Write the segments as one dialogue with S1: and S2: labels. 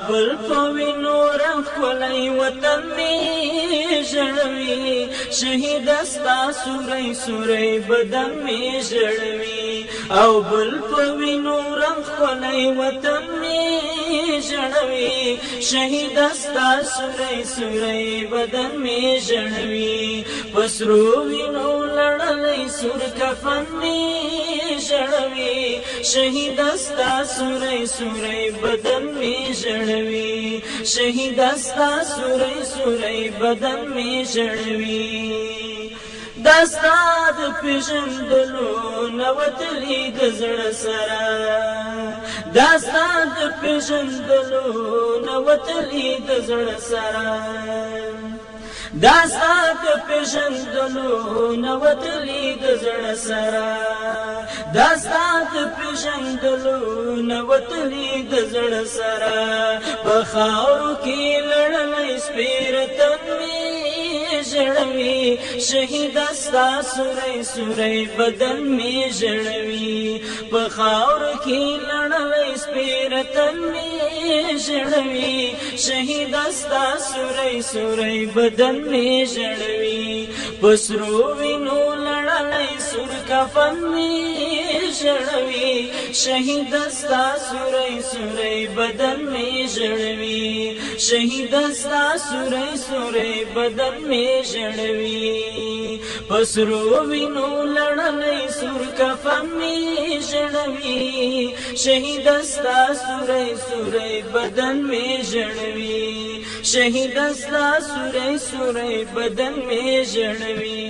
S1: بل په وینو رنګ ښکلی وطن مې ژړوي شهید ستا سوری سوری بدن مې ژړوي او بل په وینو رنګ ښکلی وطن مې ژړوي شهید ستا سوری سوری بدن مې ژړوي په سرو وینو لړلی سور کفن مې ژړوي شهید ستا سوری سوری بدن مې ژړوي شهید ستا سوری سوری بدن مې ژړوي دا ستا د پېژندلو نه وتلي د زړه سره دا ستا د پېژندلو نه وتلي د زړه سره دا ستا د پېژندلو نه وتلي د زړه سره دا ستا د پېژندلو نه وتلي د زړه سره په خاورو کې لړلی سپېره تن مې ژړوي شهید ستا سوری سوری بدن مې ژړوي په خاورو کې لړلی سپېره تن مې ژړوي شهید ستا سوری سوری بدن مې ژړوي په سرو وینو لړلی سور کفن مې ژړوي شهید ستا سوری سوری بدن مې ژړوي شهید ستا سوری سوری بدن مې ژړوي په سرو وینو لړلی سور کفن مې ژړوي شهید ستا سوری سوری بدن مې ژړوي شهید ستا سوری سوری بدن مې ژړوي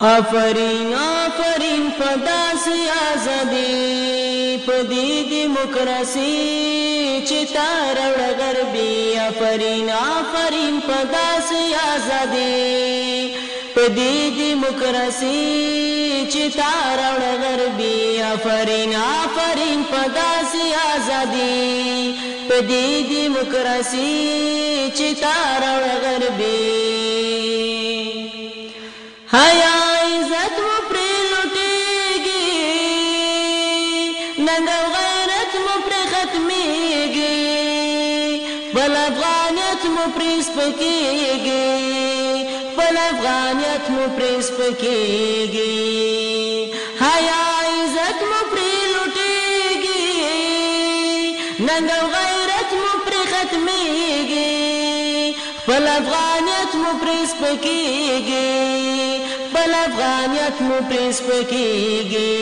S1: آفرین آفرین په داسې ازادي په دې دیموکراسي چې تا راوړه غربي آفرین آفرین په داسې ازادي په دې دیموکراسي چې تا راوړه غربي آفرین آفرین په داسې ازادي په دې دیموکراسي چې تا راوړه غربي حیا عزت مو پرې لوټېږي ننګ او غیرت مو پرې ختمېږي بل افغانیت مو پرې سپکېږي بل افغانیت مو پرې سپکېږي حیا عزت مو پرې لوټېږي ننګ او غیرت مو پرې ختمېږي بل افغانیت مو پرې سپکېږي بل افغانیت مو پرې سپکېږي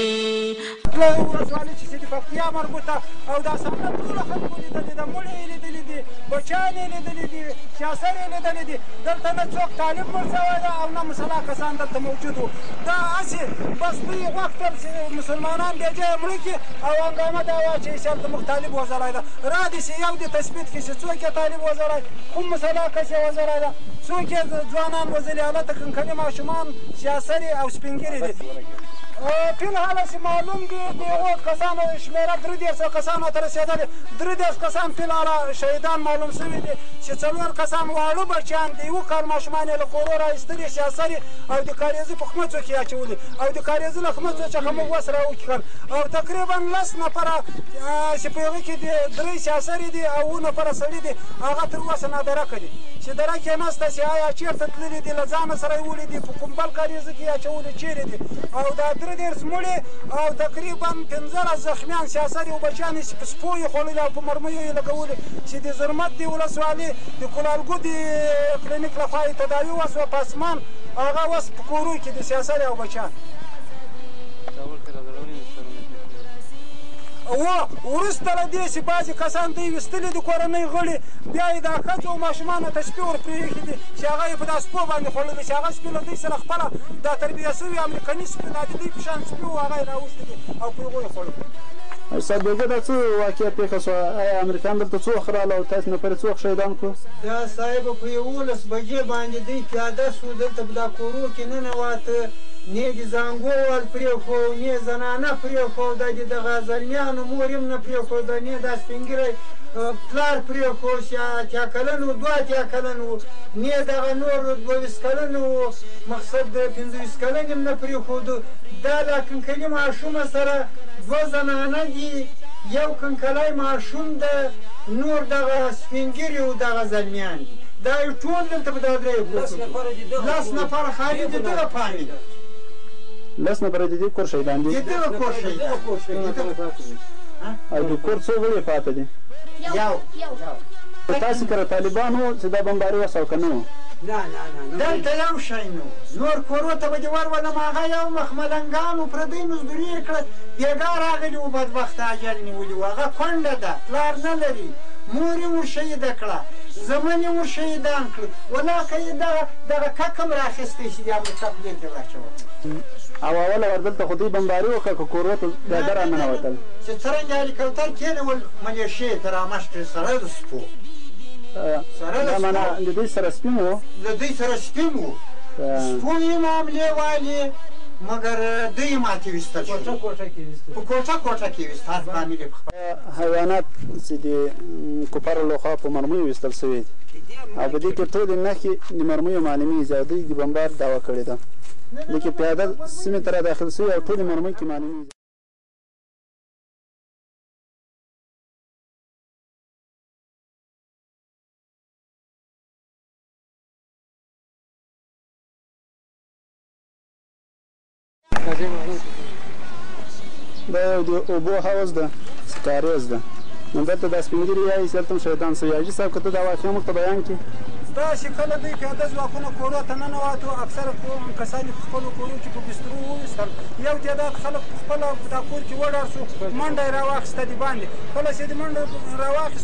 S2: ولسوالۍ چې د پکتیا مربوطه او دا صحنه ټولو خلکو لیدلې ده مړي یې لیدلي دي بچیان یې لیدلي دي سیاسر یې لیدلي دي دلته نه څوک طالب مړ شوی ده او نه مسلح کسان دلته موجود وو دا هسې بس دوی غوښتل چې مسلمانان بې ځایه مړه کړي او هنګامه دا وه چې هلته موږ طالب وزری ده را دې چې یو دې تثبیت کړي چې څوک یې طالب وزری کوم مسلح کس یې وزری ده څوک یې ځوانان وزلي هلته کنکني ماشومان سیاسر او سپین ږیري دي فی الحال چې معلوم دي د هغو کسانو شمېره 3 کسانو ته رسېدلې 3 کسان فی الحال شهیدان معلوم شوي دي چې 4 کسان واړه بچیان د 1 کال ماشومان یې له کورو راایستلي سیاسر او د کاریزي په خمڅو کې اچولي او د کاریزي له خمڅو څخه موږ اوس راوکښل او تقریبا 10 نفره چې په هغې کې 3 سیاسر دي او 9 نفره سړي دي هغه تر اوسه نادرکه دي چې درک یې نسته چې آیا چېرته تللي دي له ځانه سره یې وړي دي په کوم بل کاریزه کې یې اچولي چیرې دي او دا 3 مړي او تقریبا 15 زخمیان سیاسر او بچیان چې په سپو یې خوړلي او په مرمیو یې لګولي چې د زرمت د ولسوالۍ د کلالګو د کلینیک لخوا یې تداوي وسوه په اسمان هغه اوس په کورو کې د سیاسر او بچیان وروسته له دې چې بعضې کسان دوی ویستلي د کورنۍ غړي بیا یې دا ښځو او ماشومانو ته سپي ور پرېښي دي چې هغه یې په دا سپو باندې خوړلي چې هغه سپي له دوی سره خپله دا تربیه شوي امریکني سپي دا د دوی په شان سپي وو هغه یې راوستي دي او په هغو یې خوړل
S3: استاد بیګه دا څه واقعیت پېښه شوه آیا امریکایان دلته څو وخت راغله او تاسو نفرې څو وخت شهیدان کړو
S4: دا صاحب په 11 بجې باندې دوی پیاده شو دلته په دا کورو کې ننوته نه د زانګو ول پرېښو نه زنانه پرېښوده د دغه زلمیانو مور هم نه پرېښوده نه دا سپین ږیری پلار پرېښود چې اتیا کلن و 2 اتیا کلن و نه دغه نور 22 کلن و مقصد 15 کلن هم نه پرېښودو دا د کنکلي ماشومه سره 2 زنانه دي، یو کنکلی ماشوم ده، نور دغه سپینګیري او دغه زلمیان دي. دا یې ټول دلته په دا درې ګروپ 10 نفر خالي د دغه پامې ده.
S3: 10 نفره د دې کور شهیدان دي.
S4: د دغه کور شهیدان
S3: او د کور څو غړي پاتې دي؟
S4: یو.
S3: تاسو کره طالبان وو چې دا بمباري وسو که نه وو؟
S4: دلته یو شی نه و. نور کورو ته به دې ورولم، هغه یو مخ ملنګانو پردۍ مزدوري یې کړه، بېګا راغلي وو، بدبخته اجل نیولي وو. هغه کونډه ده، پلار نه لري، مور یې ورشهیده کړه، زمن یې ورشهیدان کړه. ولاکه یې دغه ککم راخیستی چې د امریکا په دې کې واچوه.
S3: او اوله ور دلته خو دوی بمباري وکړه که کورو ته ډاګه را ننوتل؟
S4: چې څرنګه هلیکوپټر کېنول ملیشې ته رامشټې سره د سپو
S3: دا معنا د دوی سره سپین وو؟
S4: د دوی سره سپین وو، سپو یې معاملې والې، مګر دوی یې ماتې ویستل شول، په کوټه کې ویست. هر فامیل یې په خپل
S3: حیوانات چې د کفارو لخوا په مرمیو ویستل سوي دي، او په دې کې ټولې نښې د مرمیو معلومېږي او دوی د بمبار دعوه کړې ده. دې کې پیاده سیمې ته را داخل سوي او ټولې مرمۍ کې معلومېږي. دا یو د اوبو حوض ده چې کاریز ده، نو دلته دا سپین ږیري وایي چې دلته هم شهیدان سوي. حاجي صاحب که ته دا واقعه موږ ته بیان کړي.
S2: دا چې کله دوی پیاده ځواکونه کورو ته ننوتو، اکثره کسان یې په خپلو کورو کې په بسترو وویستل. یو تعداد خلک په خپله دا کور کې وډار سو، منډه یې راواخیسته د باندې. کله چې د منډه راواخیسته